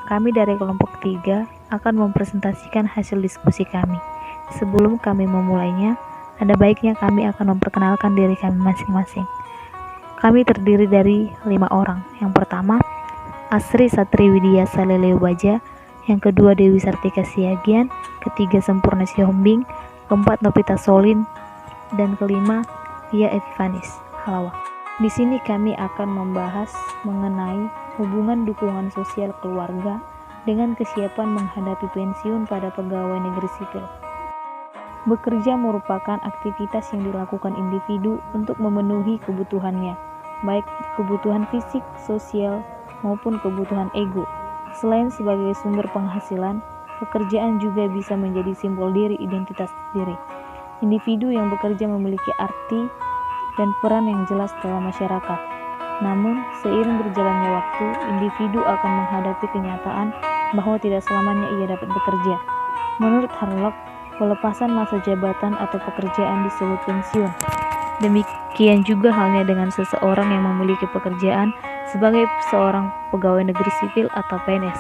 Kami dari kelompok 3 akan mempresentasikan hasil diskusi kami. Sebelum kami memulainya, ada baiknya kami akan memperkenalkan diri kami masing-masing. Kami terdiri dari 5 orang. Yang pertama, Asri Satriwidya Saleleo Baja. Yang kedua, Dewi Sartika Siagian. Ketiga, Sempurna Sihombing. Keempat, Novita Solin. Dan kelima, Lia Evivanis Halawa. Di sini kami akan membahas mengenai hubungan dukungan sosial keluarga dengan kesiapan menghadapi pensiun pada pegawai negeri sipil. Bekerja merupakan aktivitas yang dilakukan individu untuk memenuhi kebutuhannya, baik kebutuhan fisik, sosial, maupun kebutuhan ego. Selain sebagai sumber penghasilan, pekerjaan juga bisa menjadi simbol diri identitas diri. Individu yang bekerja memiliki arti dan peran yang jelas dalam masyarakat. Namun, seiring berjalannya waktu, individu akan menghadapi kenyataan bahwa tidak selamanya ia dapat bekerja. Menurut Harlock, pelepasan masa jabatan atau pekerjaan disebut pensiun. Demikian juga halnya dengan seseorang yang memiliki pekerjaan sebagai seorang pegawai negeri sipil atau PNS.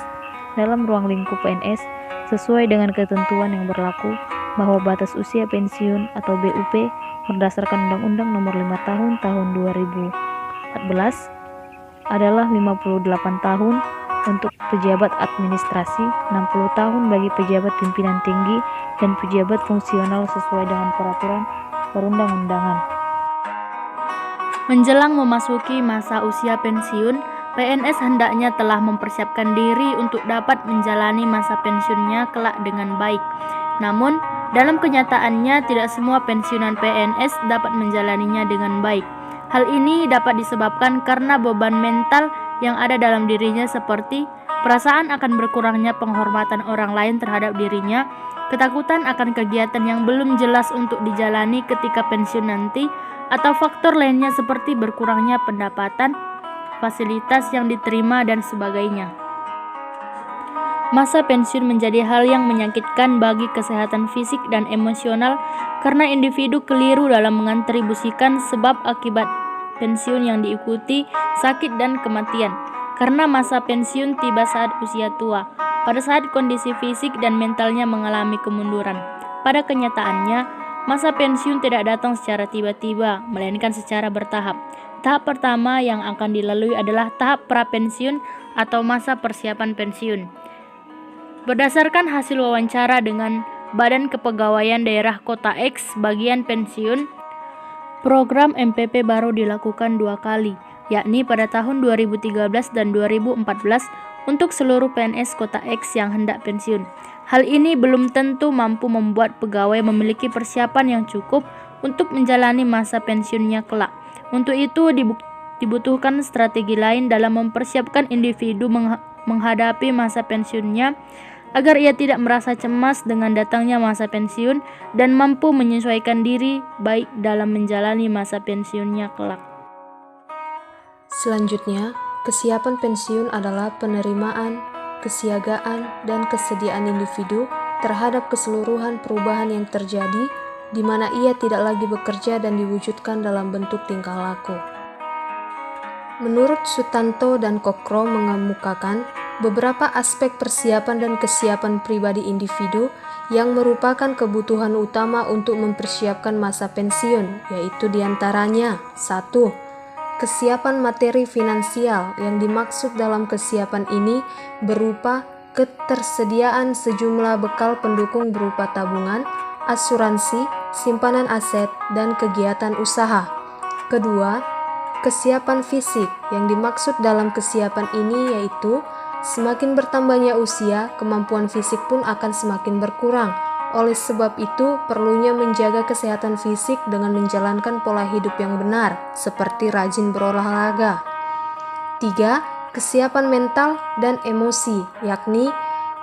Dalam ruang lingkup PNS, sesuai dengan ketentuan yang berlaku bahwa batas usia pensiun atau BUP berdasarkan Undang-Undang Nomor 5 Tahun 2014 adalah 58 tahun untuk pejabat administrasi, 60 tahun bagi pejabat pimpinan tinggi dan pejabat fungsional sesuai dengan peraturan perundang-undangan. Menjelang memasuki masa usia pensiun, PNS hendaknya telah mempersiapkan diri untuk dapat menjalani masa pensiunnya kelak dengan baik. Namun, dalam kenyataannya tidak semua pensiunan PNS dapat menjalaninya dengan baik. Hal ini dapat disebabkan karena beban mental yang ada dalam dirinya seperti perasaan akan berkurangnya penghormatan orang lain terhadap dirinya, ketakutan akan kegiatan yang belum jelas untuk dijalani ketika pensiun nanti, atau faktor lainnya seperti berkurangnya pendapatan, fasilitas yang diterima, dan sebagainya. Masa pensiun menjadi hal yang menyakitkan bagi kesehatan fisik dan emosional karena individu keliru dalam mengatribusikan sebab akibat pensiun yang diikuti sakit dan kematian. Karena masa pensiun tiba saat usia tua, pada saat kondisi fisik dan mentalnya mengalami kemunduran. Pada kenyataannya, masa pensiun tidak datang secara tiba-tiba, melainkan secara bertahap. Tahap pertama yang akan dilalui adalah tahap prapensiun atau masa persiapan pensiun. Berdasarkan hasil wawancara dengan Badan Kepegawaian Daerah Kota X bagian pensiun, program MPP baru dilakukan 2 kali, yakni pada tahun 2013 dan 2014 untuk seluruh PNS Kota X yang hendak pensiun. Hal ini belum tentu mampu membuat pegawai memiliki persiapan yang cukup untuk menjalani masa pensiunnya kelak. Untuk itu dibutuhkan strategi lain dalam mempersiapkan individu menghadapi masa pensiunnya agar ia tidak merasa cemas dengan datangnya masa pensiun dan mampu menyesuaikan diri baik dalam menjalani masa pensiunnya kelak. Selanjutnya, kesiapan pensiun adalah penerimaan, kesiagaan, dan kesediaan individu terhadap keseluruhan perubahan yang terjadi di mana ia tidak lagi bekerja dan diwujudkan dalam bentuk tingkah laku. Menurut Sutanto dan Kokro mengemukakan beberapa aspek persiapan dan kesiapan pribadi individu yang merupakan kebutuhan utama untuk mempersiapkan masa pensiun, yaitu diantaranya 1. Kesiapan materi finansial. Yang dimaksud dalam kesiapan ini berupa ketersediaan sejumlah bekal pendukung berupa tabungan, asuransi, simpanan aset, dan kegiatan usaha. Kedua, kesiapan fisik. Yang dimaksud dalam kesiapan ini yaitu semakin bertambahnya usia, kemampuan fisik pun akan semakin berkurang. Oleh sebab itu, perlunya menjaga kesehatan fisik dengan menjalankan pola hidup yang benar, seperti rajin berolahraga. 3. Kesiapan mental dan emosi, yakni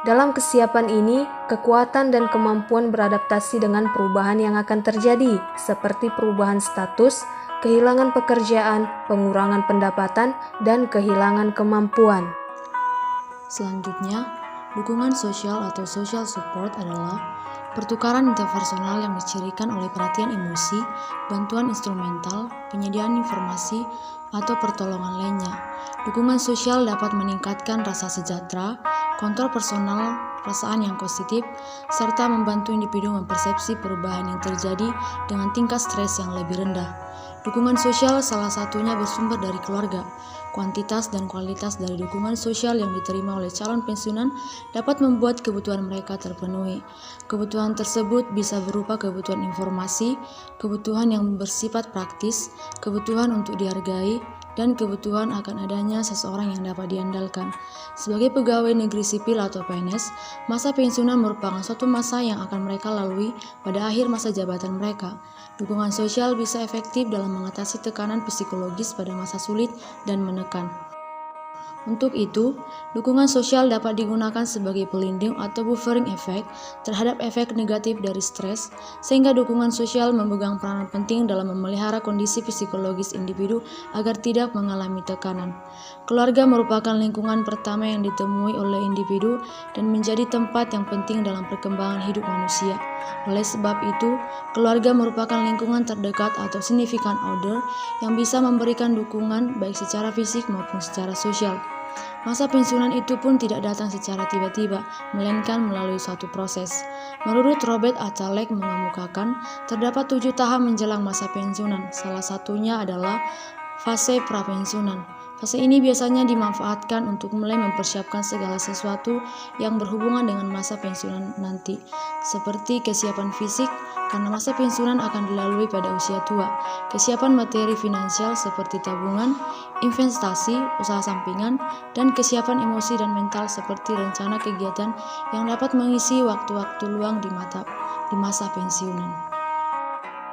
dalam kesiapan ini, kekuatan dan kemampuan beradaptasi dengan perubahan yang akan terjadi, seperti perubahan status, kehilangan pekerjaan, pengurangan pendapatan, dan kehilangan kemampuan. Selanjutnya, Dukungan sosial atau social support adalah pertukaran interpersonal yang dicirikan oleh perhatian emosi, bantuan instrumental, penyediaan informasi, atau pertolongan lainnya. Dukungan sosial dapat meningkatkan rasa sejahtera, kontrol personal, perasaan yang positif, serta membantu individu mempersepsi perubahan yang terjadi dengan tingkat stres yang lebih rendah. Dukungan sosial salah satunya bersumber dari keluarga. Kuantitas dan kualitas dari dukungan sosial yang diterima oleh calon pensiunan dapat membuat kebutuhan mereka terpenuhi. Kebutuhan tersebut bisa berupa kebutuhan informasi, kebutuhan yang bersifat praktis, kebutuhan untuk dihargai, dan kebutuhan akan adanya seseorang yang dapat diandalkan. Sebagai pegawai negeri sipil atau PNS, masa pensiunan merupakan suatu masa yang akan mereka lalui pada akhir masa jabatan mereka. Dukungan sosial bisa efektif dalam mengatasi tekanan psikologis pada masa sulit dan menekan. Untuk itu, dukungan sosial dapat digunakan sebagai pelindung atau buffering effect terhadap efek negatif dari stres, sehingga dukungan sosial memegang peranan penting dalam memelihara kondisi psikologis individu agar tidak mengalami tekanan. Keluarga merupakan lingkungan pertama yang ditemui oleh individu dan menjadi tempat yang penting dalam perkembangan hidup manusia. Oleh sebab itu, keluarga merupakan lingkungan terdekat atau significant other yang bisa memberikan dukungan baik secara fisik maupun secara sosial. Masa pensiunan itu pun tidak datang secara tiba-tiba, melainkan melalui suatu proses. Menurut Robert Acalek mengemukakan, terdapat 7 tahap menjelang masa pensiunan. Salah satunya adalah fase prapensiunan. Fase ini biasanya dimanfaatkan untuk mulai mempersiapkan segala sesuatu yang berhubungan dengan masa pensiunan nanti, seperti kesiapan fisik, karena masa pensiunan akan dilalui pada usia tua, kesiapan materi finansial seperti tabungan, investasi, usaha sampingan, dan kesiapan emosi dan mental seperti rencana kegiatan yang dapat mengisi waktu-waktu luang di masa pensiunan.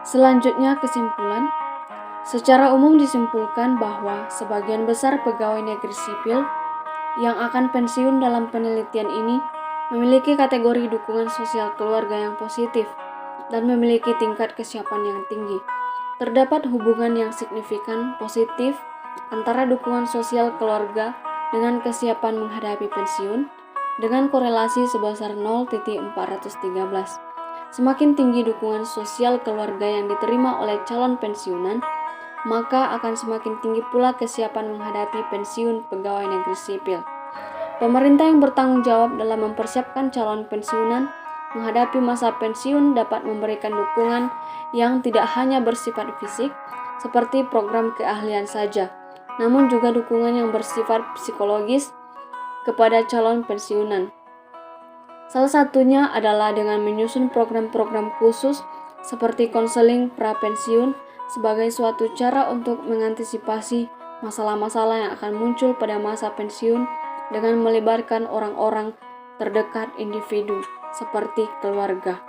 Selanjutnya kesimpulan. Secara umum disimpulkan bahwa sebagian besar pegawai negeri sipil yang akan pensiun dalam penelitian ini memiliki kategori dukungan sosial keluarga yang positif dan memiliki tingkat kesiapan yang tinggi. Terdapat hubungan yang signifikan positif antara dukungan sosial keluarga dengan kesiapan menghadapi pensiun dengan korelasi sebesar 0,413. Semakin tinggi dukungan sosial keluarga yang diterima oleh calon pensiunan, maka akan semakin tinggi pula kesiapan menghadapi pensiun pegawai negeri sipil. Pemerintah yang bertanggung jawab dalam mempersiapkan calon pensiunan menghadapi masa pensiun dapat memberikan dukungan yang tidak hanya bersifat fisik, seperti program keahlian saja, namun juga dukungan yang bersifat psikologis kepada calon pensiunan. Salah satunya adalah dengan menyusun program-program khusus seperti konseling pra-pensiun sebagai suatu cara untuk mengantisipasi masalah-masalah yang akan muncul pada masa pensiun dengan melibatkan orang-orang terdekat individu seperti keluarga.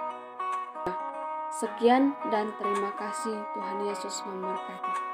Sekian dan terima kasih. Tuhan Yesus memberkati.